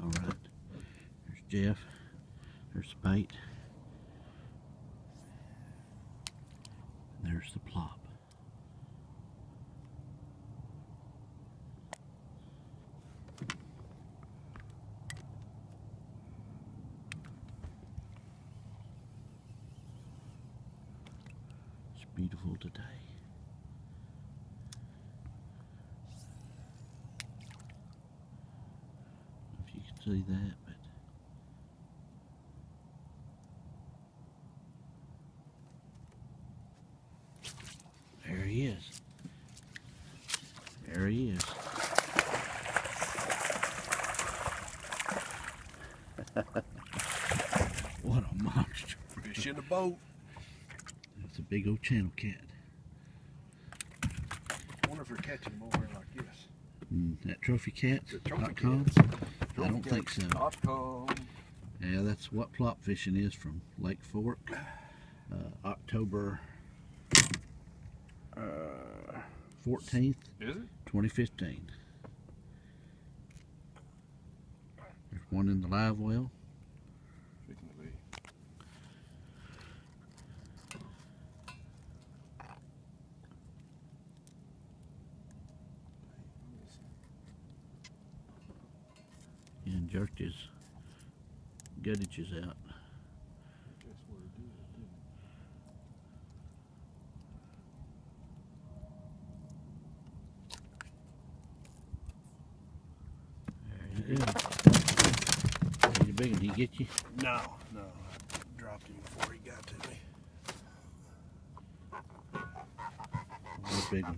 Alright, there's Jeff, there's the bait, and there's the plop. It's beautiful today. If you can see that, but there he is. There he is. What a monster. Fish in the boat. That's a big old channel cat. I wonder if they're catching them over there like this. That trophycats.com? I don't think so. Yeah, that's what plop fishing is from Lake Fork. October 14th, Is it? 2015. There's one in the live well. Fixing to be. And jerked his guttages out. Guess what it did, There you go. He's a big one. He get you? No, no. I dropped him before he got to me. He's a big one.